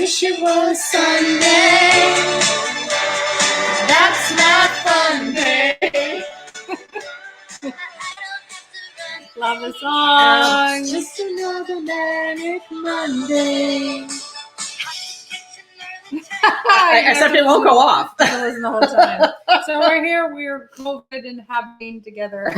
wish it was Sunday. That's not Monday. Love the song. It's just another manic Monday. Except it won't go off. Listen the whole time. So we're here. We're COVID inhabiting together.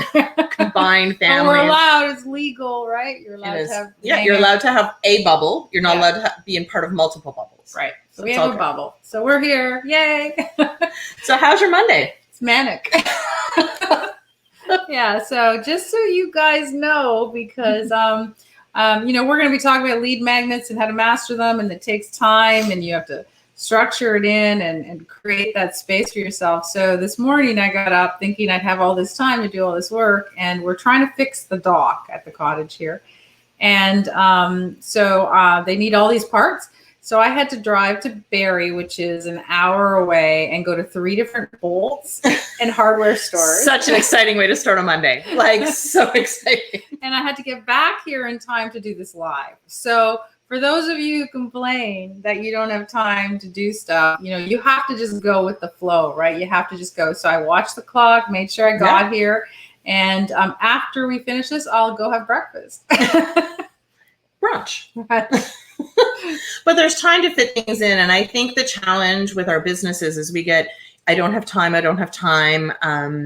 Combined But family. we're allowed. It's legal, right? You're allowed to have. Yeah, you're allowed to have a bubble. You're not allowed to be in part of multiple bubbles. Right. So we have a bubble. So we're here. Yay. So how's your Monday? It's manic. Yeah. So just so you guys know, because we're going to be talking about lead magnets and how to master them, and it takes time, and you have to structure it in and create that space for yourself. So this morning I got up thinking I'd have all this time to do all this work, and we're trying to fix the dock at the cottage here. And so they need all these parts. So I had to drive to Barrie, which is an hour away, and go to 3 different bolts and hardware stores. Such an exciting way to start a Monday. Like, so exciting. And I had to get back here in time to do this live. So for those of you who complain that you don't have time to do stuff, you have to just go with the flow, right? You have to just go. So I watched the clock, made sure I got here. And after we finish this, I'll go have breakfast. Brunch. But there's time to fit things in. And I think the challenge with our businesses is I don't have time.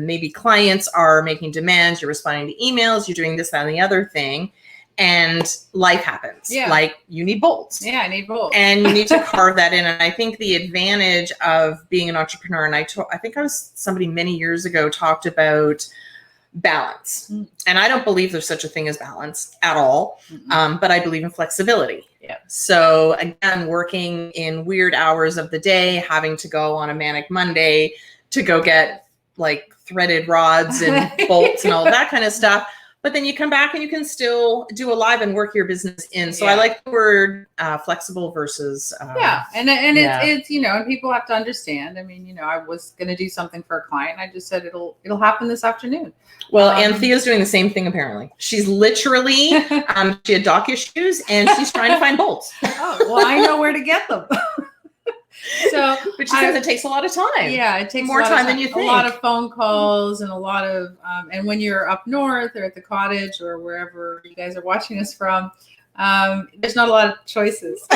Maybe clients are making demands. You're responding to emails. You're doing this, that, and the other thing. And life happens. Yeah. Like you need bolts. Yeah, I need bolts. And you need to carve that in. And I think the advantage of being an entrepreneur, and I think somebody many years ago talked about balance. And I don't believe there's such a thing as balance at all. But I believe in flexibility. Yeah. So again, working in weird hours of the day, having to go on a manic Monday to go get like threaded rods and bolts and all that kind of stuff. But then you come back and you can still do a live and work your business in. So I like the word flexible versus. It's and people have to understand. I mean, I was going to do something for a client. And I just said it'll happen this afternoon. Well, Anthea's doing the same thing apparently. She's literally she had dock issues and she's trying to find bolts. Oh, well, I know where to get them. So, but she says it takes a lot of time. Yeah, it takes more time than you think. A lot of phone calls and a lot of, and when you're up north or at the cottage or wherever you guys are watching us from, there's not a lot of choices.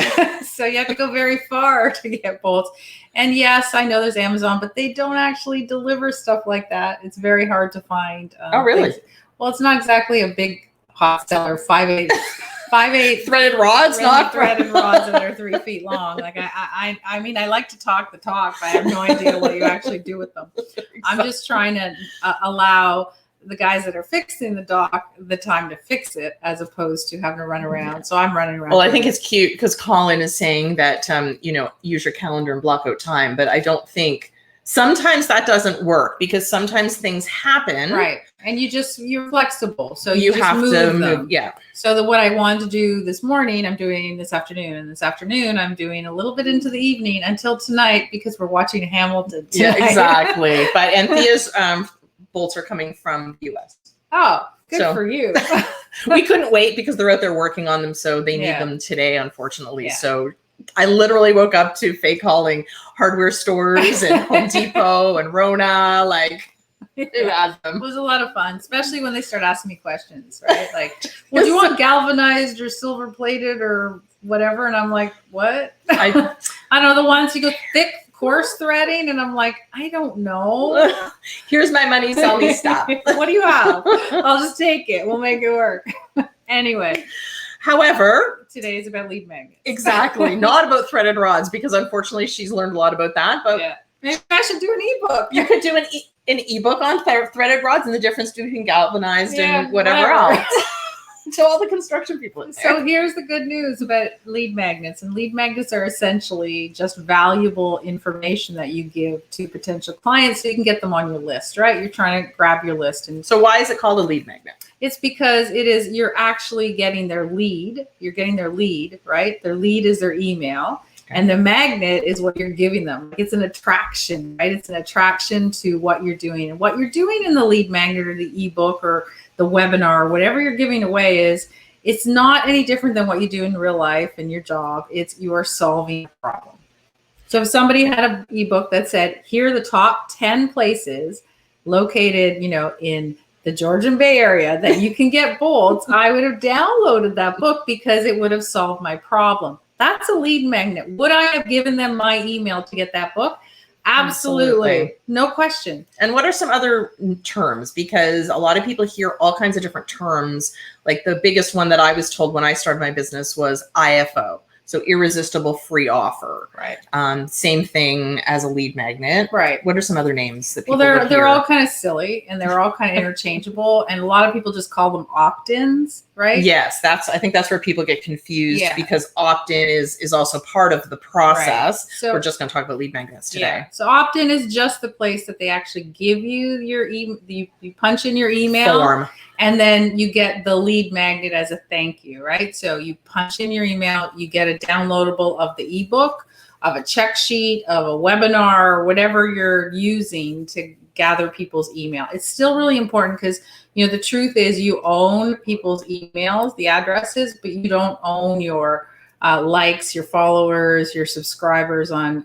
So you have to go very far to get bolts. And yes, I know there's Amazon, but they don't actually deliver stuff like that. It's very hard to find. Oh, really? Things. Well, it's not exactly a big hot seller, 5/8 threaded rods, not threaded rods that are 3 feet long. Like I mean, I like to talk the talk, but I have no idea what you actually do with them. Exactly. I'm just trying to allow the guys that are fixing the dock the time to fix it, as opposed to having to run around. So I'm running around. Well, I think it's cute because Colin is saying that use your calendar and block out time, but I don't think. Sometimes that doesn't work because sometimes things happen. Right. And you're flexible. So you just have move to them. move. Yeah. So what I wanted to do this morning, I'm doing this afternoon. And this afternoon, I'm doing a little bit into the evening until tonight because we're watching Hamilton tonight. Yeah, exactly. But Anthea's bolts are coming from the US. Oh, good for you. We couldn't wait because they're out there working on them. So they need them today, unfortunately. Yeah. So I literally woke up to fake calling hardware stores and Home Depot and Rona. It was a lot of fun, especially when they start asking me questions, right? Like, well, do you want galvanized or silver plated or whatever? And I'm like, what? I don't know. The ones you go thick, coarse threading. And I'm like, I don't know. Here's my money. Sell me stuff. What do you have? I'll just take it. We'll make it work. Anyway. However, today is about lead magnets. Exactly. Not about threaded rods, because unfortunately she's learned a lot about that. But maybe I should do an ebook. You could do an ebook on threaded rods and the difference between galvanized and whatever else. To all the construction people in there. So here's the good news about lead magnets. And lead magnets are essentially just valuable information that you give to potential clients so you can get them on your list, right? You're trying to grab your list. And so why is it called a lead magnet? It's because you're actually getting their lead. You're getting their lead, right? Their lead is their email. Okay. And the magnet is what you're giving them. It's an attraction, right? It's an attraction to what you're doing. And what you're doing in the lead magnet or the ebook or the webinar, or whatever you're giving away is It's not any different than what you do in real life in your job. It's you are solving a problem. So if somebody had an ebook that said, here are the top 10 places located, in the Georgian Bay area that you can get bolts, I would have downloaded that book because it would have solved my problem. That's a lead magnet. Would I have given them my email to get that book? Absolutely. No question. And what are some other terms? Because a lot of people hear all kinds of different terms. Like the biggest one that I was told when I started my business was IFO. So irresistible free offer. Right. Same thing as a lead magnet. Right. What are some other names that people they're all kind of silly and they're all kind of interchangeable. And a lot of people just call them opt-ins, right? Yes, I think that's where people get confused because opt-in is also part of the process. Right. So we're just going to talk about lead magnets today. Yeah. So opt-in is just the place that they actually give you your you punch in your email form. And then you get the lead magnet as a thank you, right? So you punch in your email, you get a downloadable of the ebook, of a check sheet, of a webinar, whatever you're using to gather people's email. It's still really important because, the truth is you own people's emails, the addresses, but you don't own your likes, your followers, your subscribers on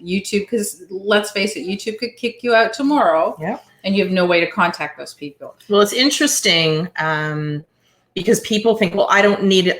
YouTube. Because let's face it, YouTube could kick you out tomorrow. Yeah. And you have no way to contact those people. Well, it's interesting because people think, well, I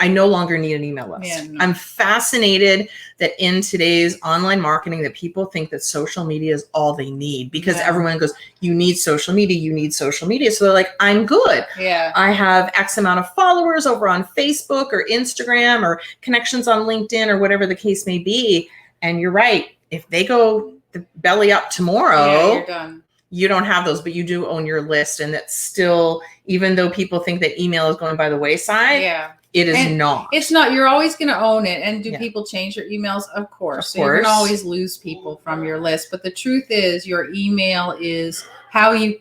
no longer need an email list. Yeah, no. I'm fascinated that in today's online marketing that people think that social media is all they need because everyone goes, you need social media, you need social media. So they're like, I'm good. Yeah. I have X amount of followers over on Facebook or Instagram or connections on LinkedIn or whatever the case may be. And you're right. If they go the belly up tomorrow, you're done. You don't have those, but you do own your list. And that's still, even though people think that email is going by the wayside, it is not. It's not. You're always going to own it. And do people change their emails? Of course. So you can always lose people from your list. But the truth is your email is how you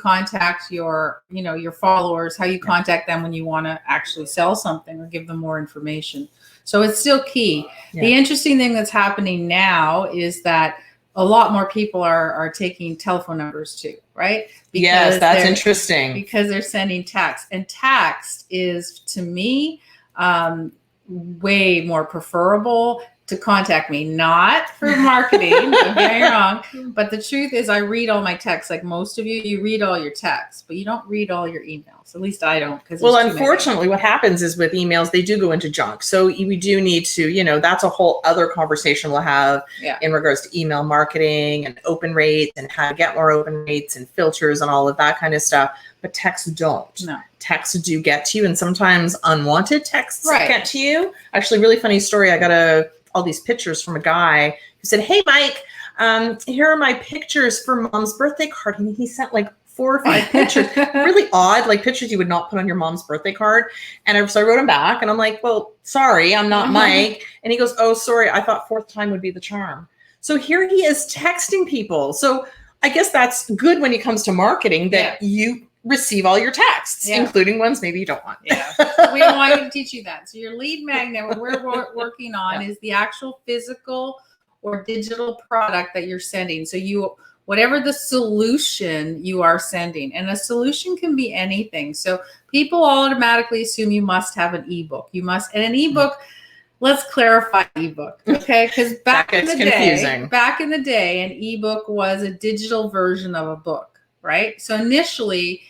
contact your followers, how you contact them when you want to actually sell something or give them more information. So it's still key. Yeah. The interesting thing that's happening now is that a lot more people are taking telephone numbers too, right? Yes, that's interesting. Because they're sending text. And text is, to me, way more preferable to contact me, not for marketing, don't get me wrong. But the truth is I read all my texts. Like most of you read all your texts, but you don't read all your emails. At least I don't. Well, unfortunately, what happens is with emails, they do go into junk. So we do need to, that's a whole other conversation we'll have in regards to email marketing and open rates and how to get more open rates and filters and all of that kind of stuff. But texts don't. No. Texts do get to you, and sometimes unwanted texts get to you. Actually, really funny story. I got all these pictures from a guy who said, hey, Mike, here are my pictures for Mom's birthday card. And he sent like 4 or 5 pictures, really odd, like pictures you would not put on your mom's birthday card. And so I wrote him back and I'm like, well, sorry, I'm not Mike. And he goes, oh, sorry, I thought 4th time would be the charm. So here he is texting people. So I guess that's good when it comes to marketing that you receive all your texts, including ones maybe you don't want. We don't want to teach you that. So your lead magnet, what we're working on is the actual physical or digital product that you're sending. So whatever the solution you are sending, and a solution can be anything. So people automatically assume you must have an ebook. And an ebook, let's clarify ebook, okay? Because back in the day, an ebook was a digital version of a book, right? So initially,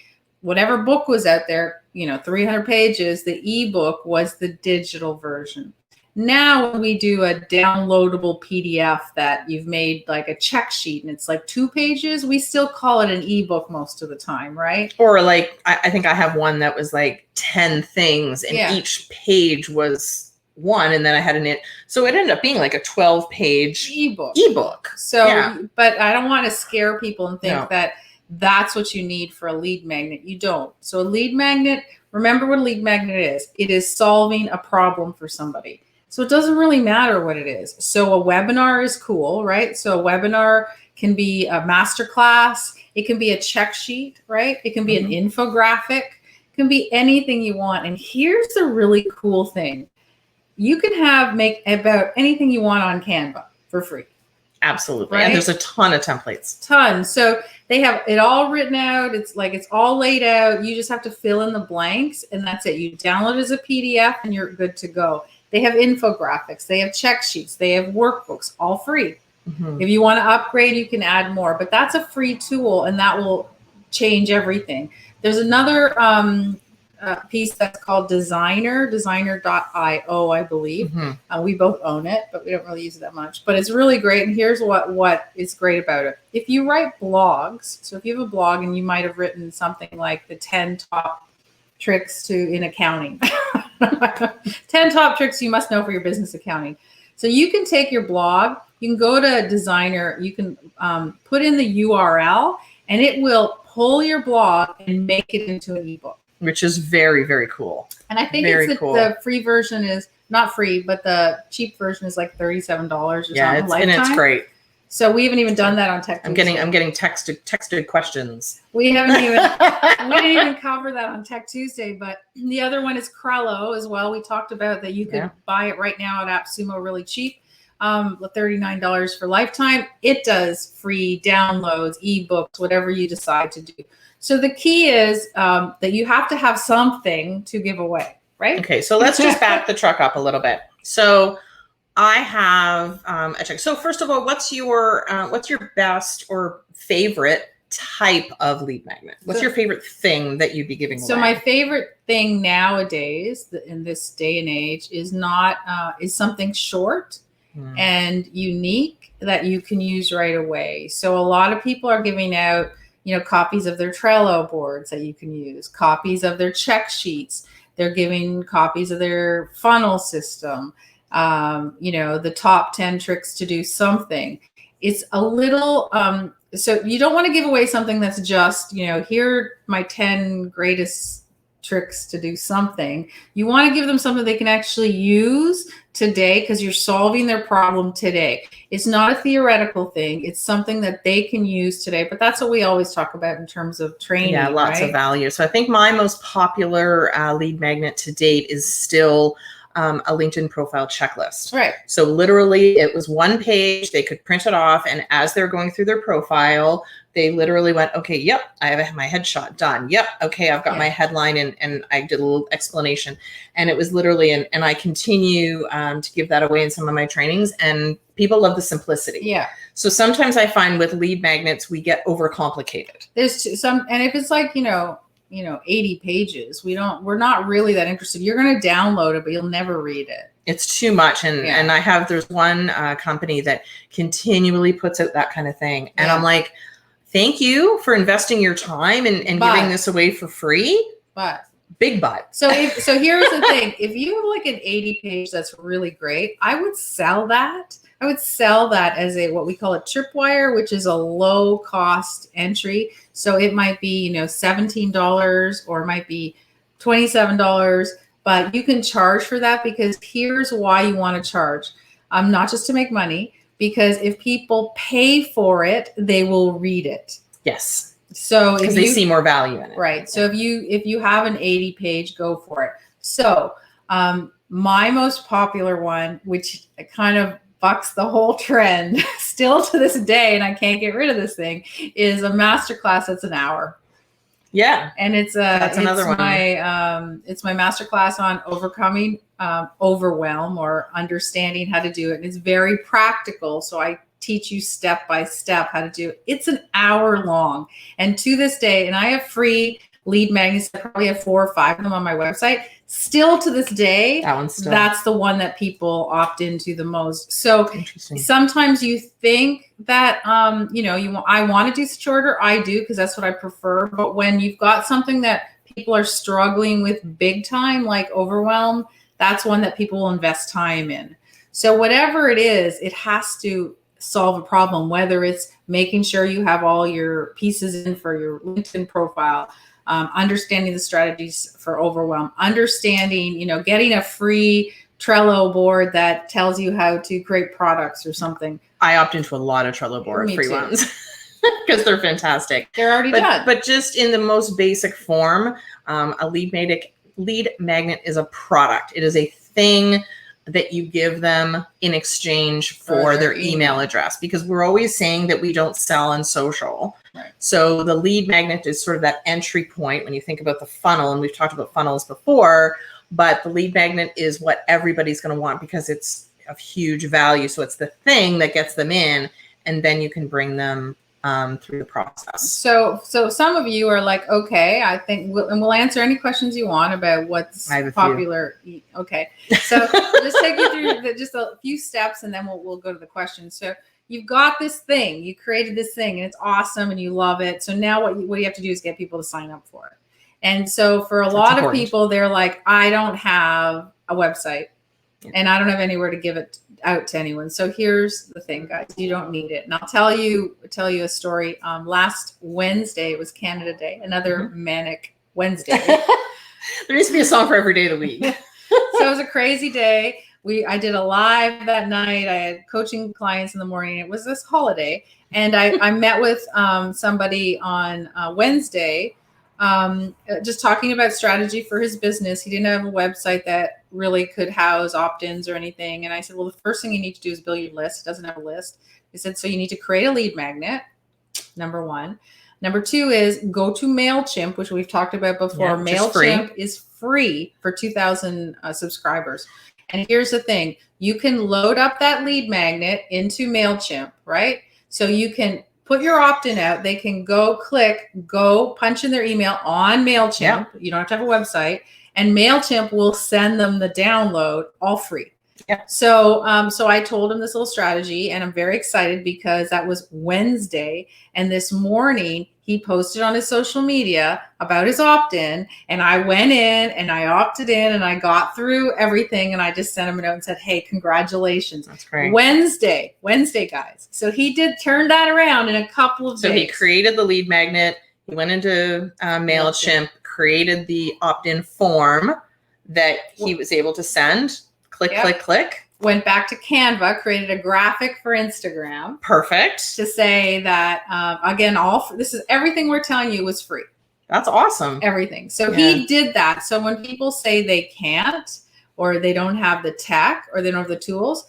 whatever book was out there, 300 pages, the ebook was the digital version. Now when we do a downloadable PDF that you've made like a check sheet and it's like 2 pages, we still call it an ebook most of the time, right? Or like, I think I have one that was like 10 things and each page was one, and then I had so it ended up being like a 12-page ebook. So, but I don't want to scare people and think that that's what you need for a lead magnet. You don't. So a lead magnet, remember what a lead magnet is. It is solving a problem for somebody. So it doesn't really matter what it is. So a webinar is cool, right? So a webinar can be a masterclass. It can be a check sheet, right? It can be an infographic. It can be anything you want. And here's the really cool thing. You can make about anything you want on Canva for free. Absolutely. Right? And there's a ton of templates. Tons. So they have it all written out. It's all laid out. You just have to fill in the blanks, and that's it. You download it as a PDF and you're good to go. They have infographics, they have check sheets, they have workbooks, all free. If you want to upgrade, you can add more, but that's a free tool and that will change everything. There's another piece that's called designer.io, I believe. We both own it, but we don't really use it that much, but it's really great. And here's what is great about it. If you write blogs, so if you have a blog and you might have written something like the 10 top tricks in accounting, 10 top tricks you must know for your business accounting. So you can take your blog, you can go to Designer, you can put in the URL, and it will pull your blog and make it into an ebook. Which is very, very cool. And I think the free version is not free, but the cheap version is like $37 or something. And it's great. So we haven't even done that on Tech Tuesday. I'm getting texted questions. We didn't even cover that on Tech Tuesday, but the other one is Crello as well. We talked about that you could buy it right now at AppSumo really cheap. $39 for lifetime. It does free downloads, ebooks, whatever you decide to do. So the key is that you have to have something to give away, right? Okay, so let's just back the truck up a little bit. So I have a check. So first of all, what's your best or favorite type of lead magnet? What's your favorite thing that you'd be giving away? So my favorite thing nowadays in this day and age is something short and unique that you can use right away. So a lot of people are giving out, copies of their Trello boards that you can use, copies of their check sheets. They're giving copies of their funnel system. The top 10 tricks to do something. It's a little, so you don't want to give away something that's just, here are my 10 greatest tricks to do something. You want to give them something they can actually use today because you're solving their problem today. It's not a theoretical thing. It's something that they can use today, but that's what we always talk about in terms of training. Yeah, lots of value. So I think my most popular lead magnet to date is still a LinkedIn profile checklist. Right. So literally it was one page, they could print it off. And as they're going through their profile, they literally went, okay, yep, I have my headshot done. Yep. Okay. I've got my headline and I did a little explanation, and it was literally, and I continue to give that away in some of my trainings, and people love the simplicity. Yeah. So sometimes I find with lead magnets, we get overcomplicated. There's some, and if it's like, 80 pages, we're not really that interested. You're going to download it, but you'll never read it. It's too much. And there's one company that continually puts out that kind of thing. And I'm like, thank you for investing your time and giving this away for free. But big but. So here's the thing. If you have like an 80 page, that's really great. I would sell that. As what we call a tripwire, which is a low cost entry. So it might be, $17 or it might be $27, but you can charge for that because here's why you want to charge. Not just to make money, because if people pay for it, they will read it. Yes. So because they see more value in it. Right. So if you have an 80 page, go for it. So my most popular one, which kind of bucks the whole trend still to this day, and I can't get rid of this thing, is a masterclass that's an hour. Yeah. And it's another one. It's my masterclass on overcoming overwhelm or understanding how to do it. And it's very practical. So I teach you step by step how to do it. It's an hour long. And to this day, and I have free lead magnets. I probably have 4 or 5 of them on my website. Still to this day, that's the one that people opt into the most. So sometimes you think that, I want to do shorter. I do, because that's what I prefer. But when you've got something that people are struggling with big time, like overwhelm, that's one that people will invest time in. So whatever it is, it has to solve a problem, whether it's making sure you have all your pieces in for your LinkedIn profile, understanding the strategies for overwhelm, understanding, getting a free Trello board that tells you how to create products or something. I opt into a lot of Trello board free ones because they're fantastic. They're already done. But just in the most basic form, a lead magnet is a product. It is a thing that you give them in exchange for their email address, because we're always saying that we don't sell on social. Right. So the lead magnet is sort of that entry point when you think about the funnel, and we've talked about funnels before, but the lead magnet is what everybody's going to want because it's of huge value. So it's the thing that gets them in, and then you can bring them through the process. So some of you are like, okay, I think, we'll answer any questions you want about what's popular. Okay, so we'll just take you through just a few steps, and then we'll go to the questions. So you've got this thing, you created this thing, and it's awesome, and you love it. So now what you have to do is get people to sign up for it. And so for a lot of people, they're like, I don't have a website, and I don't have anywhere to give it out to anyone. So here's the thing, guys, you don't need it. And I'll tell you a story. Last Wednesday, it was Canada Day, another manic Wednesday. There needs to be a song for every day of the week. So it was a crazy day. I did a live that night. I had coaching clients in the morning. It was this holiday. And I met with somebody on Wednesday, just talking about strategy for his business. He didn't have a website that really could house opt-ins or anything. And I said, well, the first thing you need to do is build your list. He doesn't have a list. He said, so you need to create a lead magnet, number one. Number two is go to MailChimp, which we've talked about before. Yeah, MailChimp is free for 2,000 subscribers. And here's the thing. You can load up that lead magnet into MailChimp, right? So you can put your opt-in out. They can go punch in their email on MailChimp. Yep. You don't have to have a website. And MailChimp will send them the download all free. Yeah. So I told him this little strategy, and I'm very excited because that was Wednesday. And this morning he posted on his social media about his opt-in, and I went in and I opted in and I got through everything, and I just sent him a note and said, hey, congratulations. That's great. Wednesday, guys. So he did turn that around in a couple of days. So he created the lead magnet. He went into MailChimp, created the opt-in form that he was able to send. Click. Went back to Canva, created a graphic for Instagram. Perfect. To say that, again, this is everything we're telling you was free. That's awesome. Everything. So he did that. So when people say they can't, or they don't have the tech, or they don't have the tools,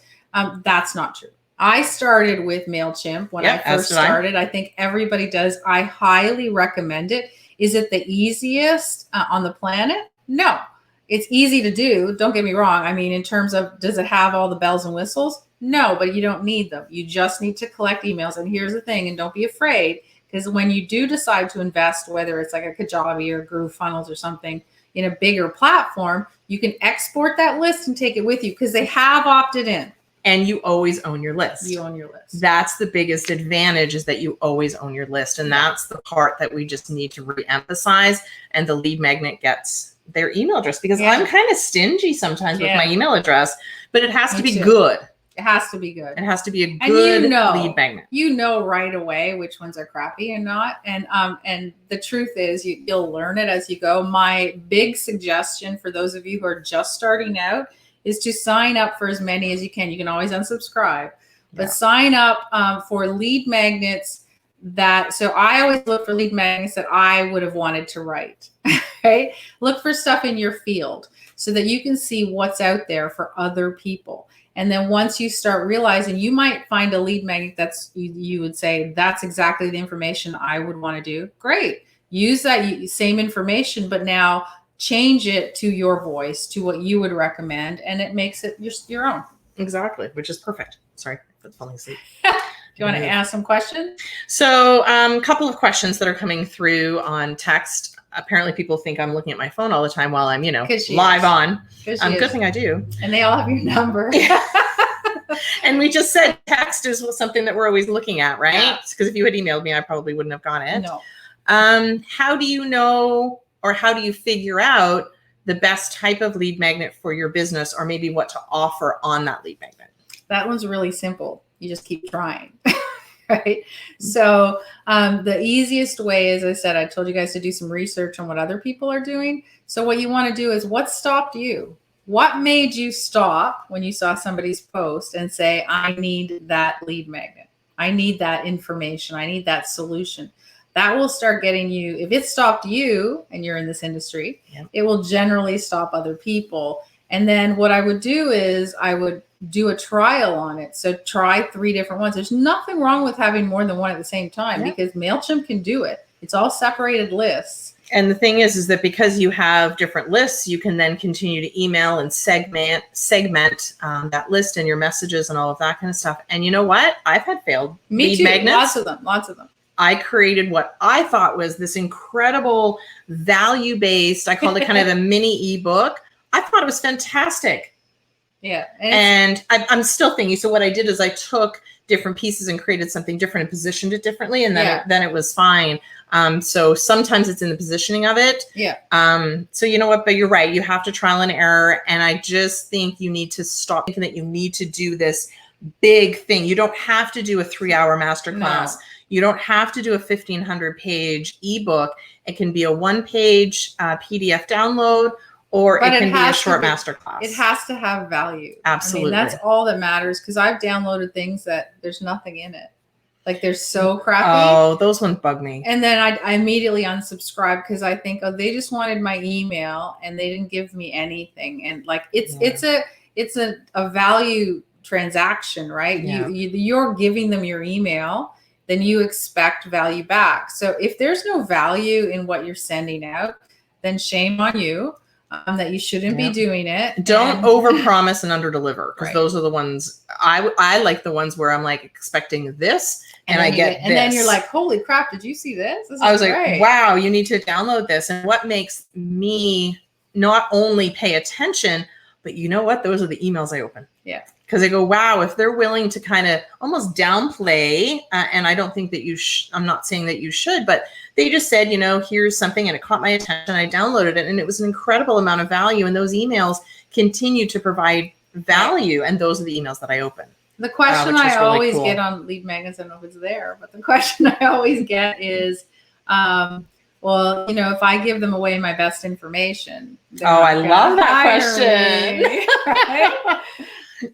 that's not true. I started with MailChimp when I first started. I think everybody does. I highly recommend it. Is it the easiest on the planet? No. It's easy to do. Don't get me wrong. I mean, in terms of, does it have all the bells and whistles? No, but you don't need them. You just need to collect emails. And here's the thing, and don't be afraid, because when you do decide to invest, whether it's like a Kajabi or GrooveFunnels or something in a bigger platform, you can export that list and take it with you because they have opted in. And you always own your list. You own your list. That's the biggest advantage, is that you always own your list. And that's the part that we just need to re-emphasize. And the lead magnet gets their email address, because I'm kind of stingy sometimes with my email address, but it has to be good. It has to be good. It has to be a good lead magnet. You know right away which ones are crappy and not. And the truth is you'll learn it as you go. My big suggestion for those of you who are just starting out is to sign up for as many as you can. You can always unsubscribe, but sign up for lead magnets so I always look for lead magnets that I would have wanted to write, right? Look for stuff in your field so that you can see what's out there for other people. And then once you start realizing, you might find a lead magnet that's, you would say, that's exactly the information I would want to do. Great. Use that same information, but now change it to your voice, to what you would recommend, and it makes it your own. Exactly, which is perfect. Sorry for falling asleep. Do you want to ask some questions? So a couple of questions that are coming through on text. Apparently people think I'm looking at my phone all the time while I'm, live on. Good thing I do. And they all have your number. And we just said text is something that we're always looking at, right? Because if you had emailed me, I probably wouldn't have got it. No. How do you know, or how do you figure out the best type of lead magnet for your business, or maybe what to offer on that lead magnet? That one's really simple. You just keep trying, right? So the easiest way, as I said, I told you guys to do some research on what other people are doing. So what you want to do is, what stopped you? What made you stop when you saw somebody's post and say, I need that lead magnet. I need that information. I need that solution. That will start getting you, if it stopped you and you're in this industry, it will generally stop other people. And then what I would do is I would do a trial on it. So try 3 different ones. There's nothing wrong with having more than one at the same time because MailChimp can do it. It's all separated lists. And the thing is that because you have different lists, you can then continue to email and segment that list and your messages and all of that kind of stuff. And you know what? I've had failed lead magnets. Lots of them. I created what I thought was this incredible value-based, I called it kind of a mini ebook. I thought it was fantastic. Yeah. And I'm still thinking. So what I did is I took different pieces and created something different and positioned it differently. And then it was fine. So sometimes it's in the positioning of it. Yeah. So you know what, but you're right. You have to trial and error. And I just think you need to stop thinking that you need to do this big thing. You don't have to do a 3-hour masterclass. No. You don't have to do a 1,500-page ebook. It can be a 1-page PDF download, or it can be a short masterclass. It has to have value. Absolutely. I mean, that's all that matters, because I've downloaded things that there's nothing in it. Like they're so crappy. Oh, those ones bug me. And then I immediately unsubscribe because I think, oh, they just wanted my email and they didn't give me anything. And like it's a value transaction, right? Yeah. You're giving them your email, then you expect value back. So if there's no value in what you're sending out, then shame on you. That you shouldn't be doing it. Don't overpromise and underdeliver, because those are the ones I like, the ones where I'm like expecting this and I get this. And then you're like, holy crap, did you see this? I was like, wow, you need to download this. And what makes me not only pay attention, but you know what? Those are the emails I open. Yeah. Because I go, wow, if they're willing to kind of almost downplay, and I don't think that I'm not saying that you should, but they just said, you know, here's something, and it caught my attention. I downloaded it, and it was an incredible amount of value. And those emails continue to provide value. And those are the emails that I open. The question I always get on lead magnets, I don't know if it's there, but the question I always get is, well, you know, if I give them away my best information. Oh, I love that question. Right?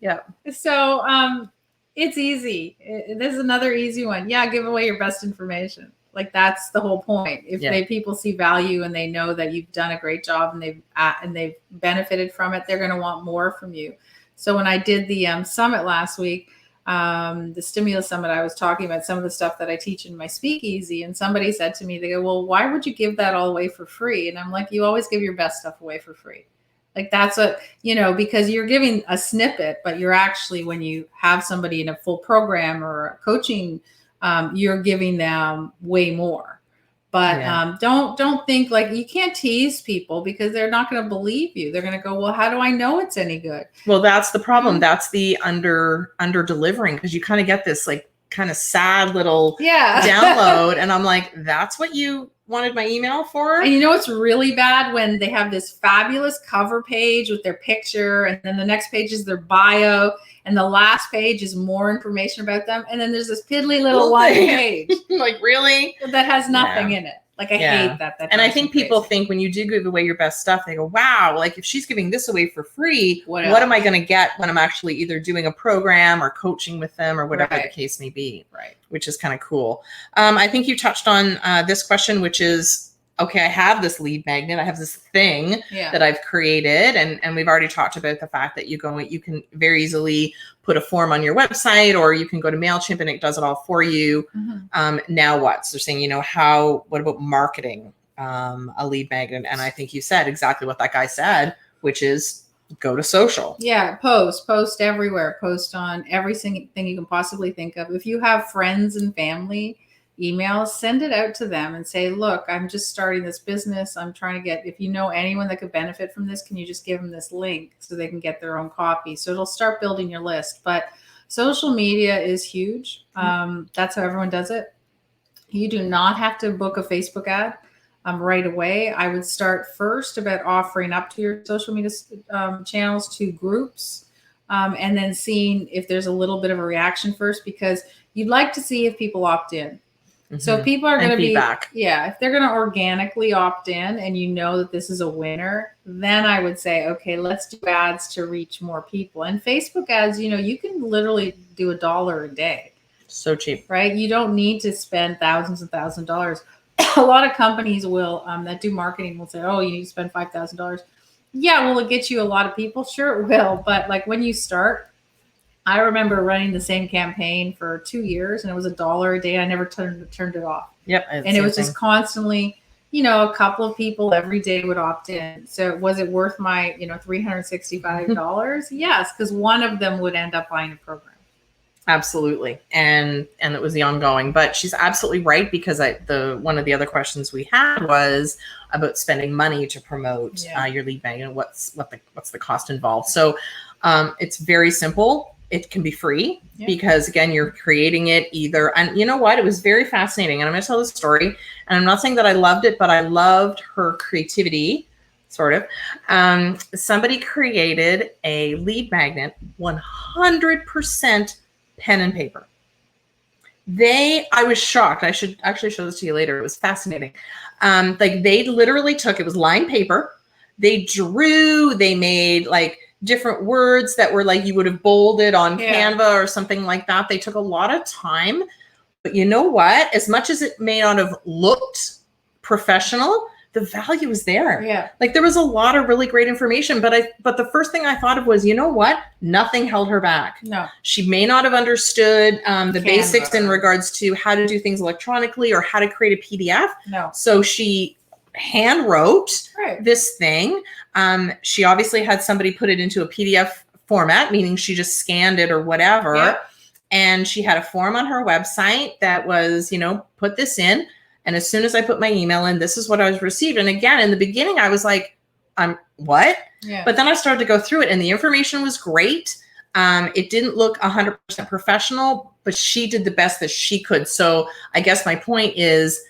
Yeah. So it's easy. This is another easy one. Yeah, give away your best information. Like that's the whole point. If people see value and they know that you've done a great job and they've benefited from it, they're going to want more from you. So when I did the summit last week, the stimulus summit, I was talking about some of the stuff that I teach in my speakeasy, and somebody said to me, they go, well, why would you give that all away for free? And I'm like, you always give your best stuff away for free. Like that's because you're giving a snippet, but you're actually, when you have somebody in a full program or a coaching, you're giving them way more. But don't think like you can't tease people, because they're not going to believe you. They're going to go, well, how do I know it's any good? Well, that's the problem. Mm-hmm. That's the under delivering, because you kind of get this like kind of sad little download. And I'm like, that's what you wanted my email for? And you know, it's really bad when they have this fabulous cover page with their picture, and then the next page is their bio, and the last page is more information about them. And then there's this piddly little one page. Like, really? That has nothing in it. Like, I hate that. And I think people think when you do give away your best stuff, they go, wow, like if she's giving this away for free, what am I going to get when I'm actually either doing a program or coaching with them or whatever the case may be? Right. Which is kind of cool. I think you touched on this question, which is, okay, I have this lead magnet. I have this thing that I've created. And we've already talked about the fact that you can very easily put a form on your website, or you can go to MailChimp and it does it all for you. Mm-hmm. Now what? So they're saying, what about marketing a lead magnet? And I think you said exactly what that guy said, which is go to social. Yeah, post everywhere. Post on everything you can possibly think of. If you have friends and family emails, send it out to them and say, look, I'm just starting this business. I'm trying to get, if you know anyone that could benefit from this, can you just give them this link so they can get their own copy? So it'll start building your list. But social media is huge. That's how everyone does it. You do not have to book a Facebook ad right away. I would start first about offering up to your social media channels to groups, and then seeing if there's a little bit of a reaction first, because you'd like to see if people opt in. Mm-hmm. So people are going to be, if they're going to organically opt in and you know that this is a winner, then I would say, okay, let's do ads to reach more people. And Facebook ads, you can literally do $1 a day. So cheap, right? You don't need to spend thousands and thousands of dollars. A lot of companies will, that do marketing will say, oh, you need to spend $5,000. Yeah, will it get you a lot of people? Sure it will. But like when you start, I remember running the same campaign for 2 years and it was $1 a day. I never turned it off. Yep. And it was just constantly, a couple of people every day would opt in. So was it worth my, $365? Yes, because one of them would end up buying a program. Absolutely. And it was the ongoing, but she's absolutely right, because one of the other questions we had was about spending money to promote your lead magnet. What's the cost involved? So it's very simple. It can be free because again, you're creating it either. And you know what? It was very fascinating. And I'm going to tell the story, and I'm not saying that I loved it, but I loved her creativity. Sort of. Somebody created a lead magnet, 100% pen and paper. I was shocked. I should actually show this to you later. It was fascinating. Like they literally it was lined paper. They drew, they made like different words that were like you would have bolded on Canva or something like that. They took a lot of time, but you know what? As much as it may not have looked professional, the value was there. Yeah. Like there was a lot of really great information, but the first thing I thought of was, you know what? Nothing held her back. No. She may not have understood the basics in regards to how to do things electronically or how to create a PDF. No. So she hand wrote this thing. She obviously had somebody put it into a PDF format, meaning she just scanned it or whatever. Yep. And she had a form on her website that was, put this in. And as soon as I put my email in, this is what I was received. And again, in the beginning, I was like, what? Yeah. But then I started to go through it and the information was great. It didn't look 100% professional, but she did the best that she could. So I guess my point is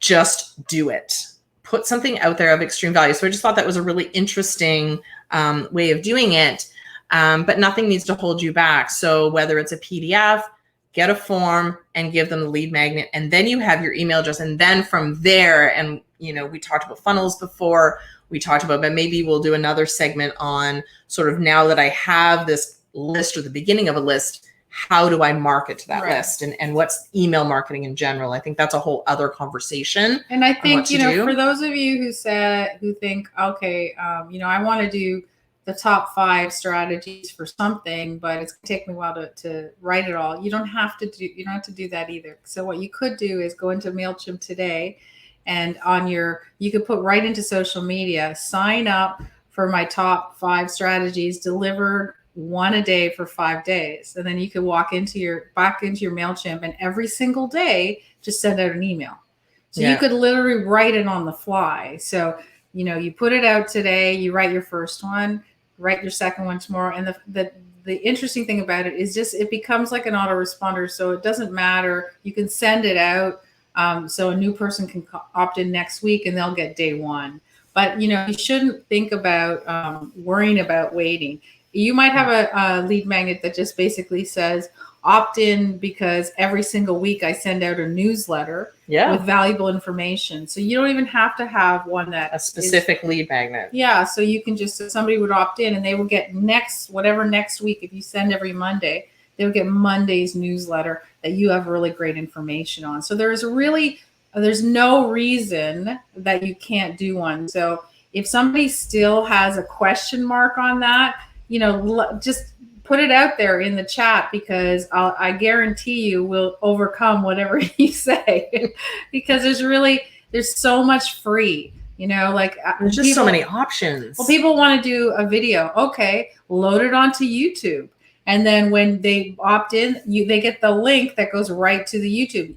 just do it. Put something out there of extreme value. So I just thought that was a really interesting way of doing it. But nothing needs to hold you back. So whether it's a PDF, get a form and give them the lead magnet. And then you have your email address. And then from there, and we talked about funnels before, but maybe we'll do another segment on sort of now that I have this list or the beginning of a list, how do I market to that list and what's email marketing in general? I think that's a whole other conversation. And I think, for those of you who think, okay, I want to do the top 5 strategies for something, but it's gonna take me a while to write it all. You don't have to do that either. So what you could do is go into MailChimp today and you could put right into social media, sign up for my top 5 strategies delivered one a day for 5 days. And then you could back into your MailChimp and every single day, just send out an email. So you could literally write it on the fly. So, you put it out today, you write your first one, write your second one tomorrow. And the interesting thing about it is just, it becomes like an autoresponder. So it doesn't matter. You can send it out. So a new person can opt in next week and they'll get day 1. But, you shouldn't think about worrying about waiting. You might have a lead magnet that just basically says, opt in because every single week I send out a newsletter with valuable information. So you don't even have to have one that a specific lead magnet. Yeah. So you can just, somebody would opt in and they will get next week. If you send every Monday, they'll get Monday's newsletter that you have really great information on. So there's no reason that you can't do one. So if somebody still has a question mark on that, just put it out there in the chat, because I guarantee you will overcome whatever you say, because there's so much free, there's just so many options. Well, people want to do a video. Okay, load it onto YouTube. And then when they opt in, they get the link that goes right to the YouTube.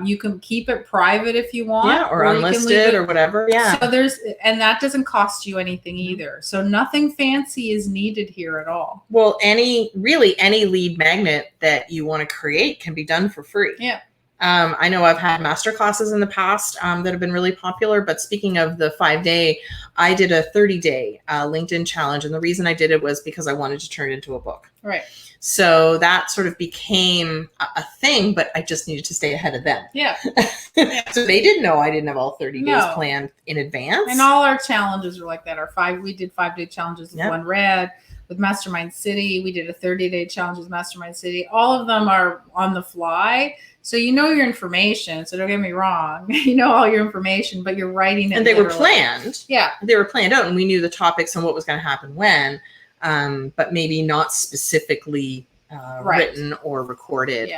You can keep it private if you want, or unlisted or whatever. Yeah. So and that doesn't cost you anything either. So nothing fancy is needed here at all. Well, any lead magnet that you want to create can be done for free. Yeah. I know I've had master classes in the past that have been really popular, but speaking of the 5-day, I did a 30-day LinkedIn challenge. And the reason I did it was because I wanted to turn it into a book. Right. So that sort of became a thing, but I just needed to stay ahead of them. Yeah. So they didn't know I didn't have all 30 days planned in advance. And all our challenges are like that. We did 5-day challenges. One read, with Mastermind City. We did a 30-day challenge with Mastermind City. All of them are on the fly. So you know your information. So don't get me wrong. You know all your information, but you're writing it. And they were planned. Yeah. They were planned out, and we knew the topics and what was going to happen when, but maybe not specifically written or recorded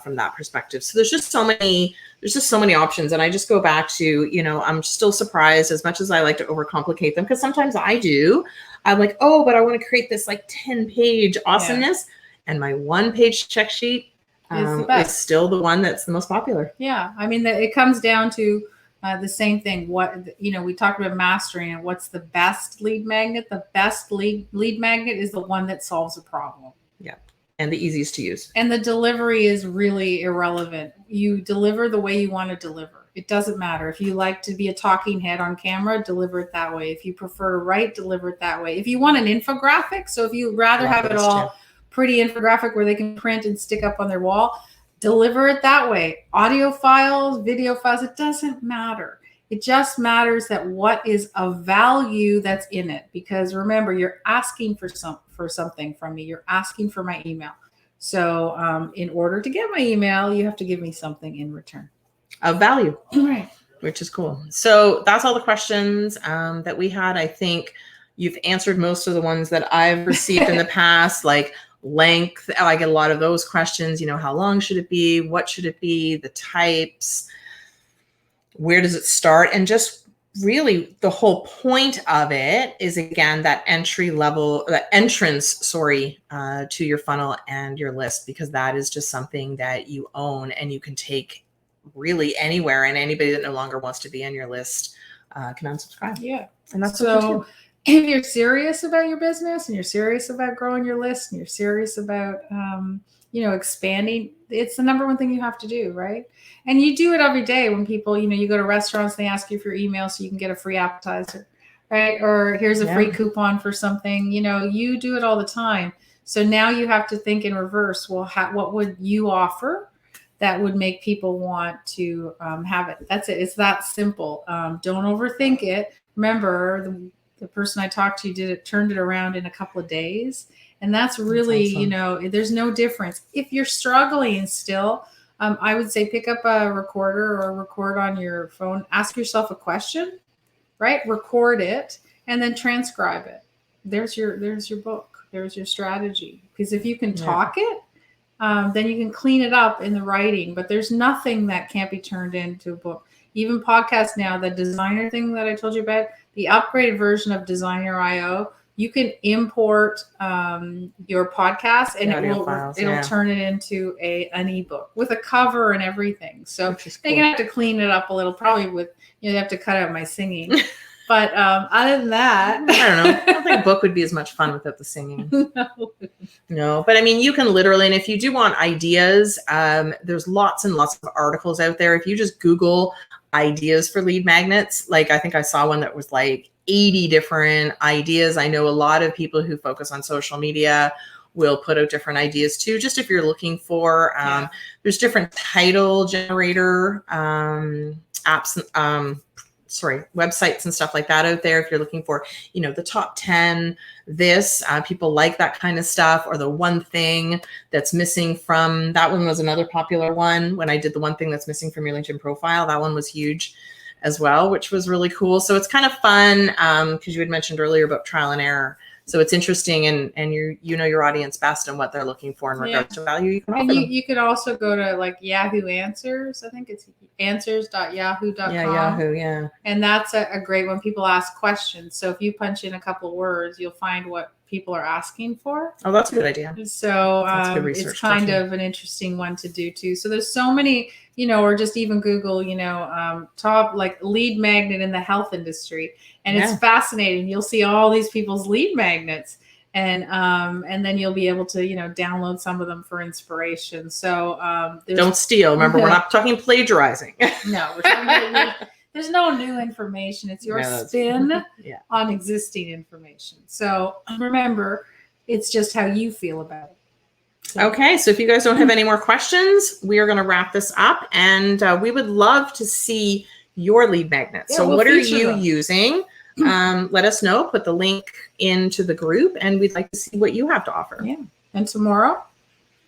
from that perspective. So there's just so many options. And I just go back to, you know, I'm still surprised, as much as I like to overcomplicate them, because sometimes I do. I'm like, oh, but I want to create this like 10-page awesomeness. And my 1-page check sheet is still the one that's the most popular. Yeah. I mean, it comes down to the same thing. What, you know, we talked about mastering and what's the best lead magnet. The best lead magnet is the one that solves a problem. Yeah. And the easiest to use. And the delivery is really irrelevant. You deliver the way you want to deliver. It doesn't matter. If you like to be a talking head on camera, deliver it that way. If you prefer to write, deliver it that way. If you want an infographic, so if you rather have it all pretty infographic where they can print and stick up on their wall, deliver it that way. Audio files, video files, it doesn't matter. It just matters that what is of value that's in it. Because remember, you're asking for something from me. You're asking for my email. So in order to get my email, you have to give me something in return. Of value. Right. Which is cool. So that's all the questions that we had. I think you've answered most of the ones that I've received in the past, like length. I get a lot of those questions, you know, how long should it be? What should it be? The types, where does it start? And just really the whole point of it is, again, that entrance to your funnel and your list, because that is just something that you own and you can take really anywhere, and anybody that no longer wants to be on your list can unsubscribe. Yeah. And that's so if you're serious about your business and you're serious about growing your list and you're serious about, expanding, it's the number one thing you have to do, right? And you do it every day when people, you go to restaurants, they ask you for your email so you can get a free appetizer, right? Or here's a free coupon for something, you do it all the time. So now you have to think in reverse. Well, what would you offer that would make people want to have it? That's it. It's that simple. Don't overthink it. Remember, the person I talked to turned it around in a couple of days. And that's really, awesome. There's no difference. If you're struggling still, I would say pick up a recorder or record on your phone. Ask yourself a question, right? Record it and then transcribe it. There's your book. There's your strategy. Because if you can talk it, then you can clean it up in the writing. But there's nothing that can't be turned into a book. Even podcasts now, the designer thing that I told you about, the upgraded version of Designer.io, you can import your podcast and it'll turn it into an ebook with a cover and everything. So cool. You're gonna have to clean it up a little, probably with you have to cut out my singing. But other than that, I don't know. I don't think a book would be as much fun without the singing. No, but I mean, you can literally, and if you do want ideas, there's lots and lots of articles out there. If you just Google ideas for lead magnets, like I think I saw one that was like 80 different ideas. I know a lot of people who focus on social media will put out different ideas too, just if you're looking for, there's different title generator apps, websites and stuff like that out there. If you're looking for, the top 10, people like that kind of stuff, or the one thing that's missing from, that one was another popular one. When I did the one thing that's missing from your LinkedIn profile, that one was huge as well, which was really cool. So it's kind of fun because you had mentioned earlier about trial and error. So it's interesting, and you know your audience best and what they're looking for in regards to value. You could also go to like Yahoo Answers. I think it's answers.yahoo.com. Yahoo, And that's a great one. People ask questions. So if you punch in a couple of words, you'll find what people are asking for. Oh, that's a good idea. So it's kind of an interesting one to do too. So there's so many, or just even Google, top like lead magnet in the health industry. And it's fascinating. You'll see all these people's lead magnets, and then you'll be able to, download some of them for inspiration. So don't steal. Remember, we're not talking plagiarizing. No, we're talking there's no new information. It's your spin on existing information. So remember, it's just how you feel about it. So. Okay, so if you guys don't have any more questions, we are going to wrap this up, and we would love to see your lead magnets. So what are you using? let us know. Put the link into the group, and we'd like to see what you have to offer. Yeah. And tomorrow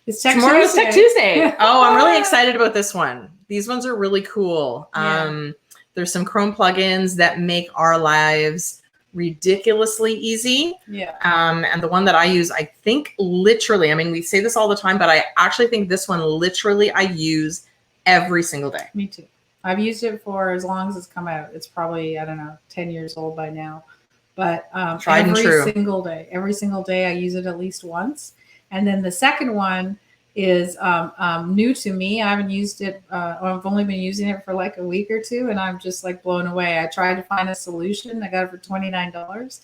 is Tomorrow's Tech Tuesday. Oh, I'm really excited about this one. These ones are really cool. Yeah. There's some Chrome plugins that make our lives ridiculously easy. Yeah. And the one that I use, I think literally, I mean, we say this all the time, but I actually think this one literally I use every single day. Me too. I've used it for as long as it's come out. It's probably, I don't know, 10 years old by now. But every single day I use it at least once. And then the second one is new to me. I haven't used it. I've only been using it for like a week or two, and I'm just like blown away. I tried to find a solution. I got it for $29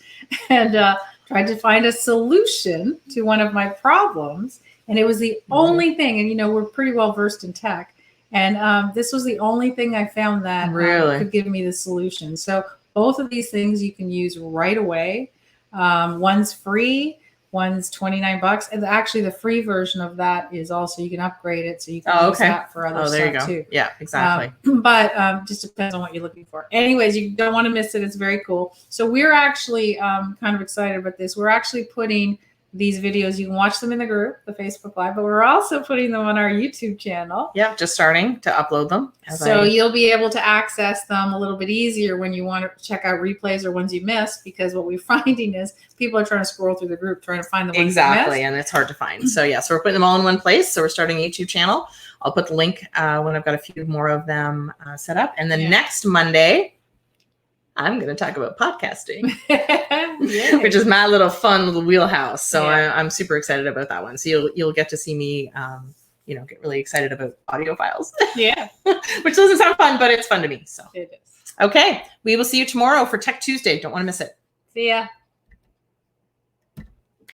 and tried to find a solution to one of my problems. And it was the only thing. And, you know, we're pretty well versed in tech. And this was the only thing I found that could give me the solution. So both of these things you can use right away. One's free. One's $29, and actually the free version of that is also, you can upgrade it so you can use that for other stuff too. Yeah, exactly. But just depends on what you're looking for. Anyways, you don't want to miss it. It's very cool. So we're actually kind of excited about this. We're actually putting these videos, you can watch them in the group, the Facebook Live, but we're also putting them on our YouTube channel. Yeah, just starting to upload them. So you'll be able to access them a little bit easier when you want to check out replays or ones you missed, because what we're finding is people are trying to scroll through the group, trying to find the ones exactly, and it's hard to find. So yeah, so we're putting them all in one place. So we're starting a YouTube channel. I'll put the link when I've got a few more of them set up. And then next Monday, I'm going to talk about podcasting, which is my little fun little wheelhouse. So I'm super excited about that one. So you'll get to see me, get really excited about audio files. Yeah. Which doesn't sound fun, but it's fun to me. So it is. Okay. We will see you tomorrow for Tech Tuesday. Don't want to miss it. See ya.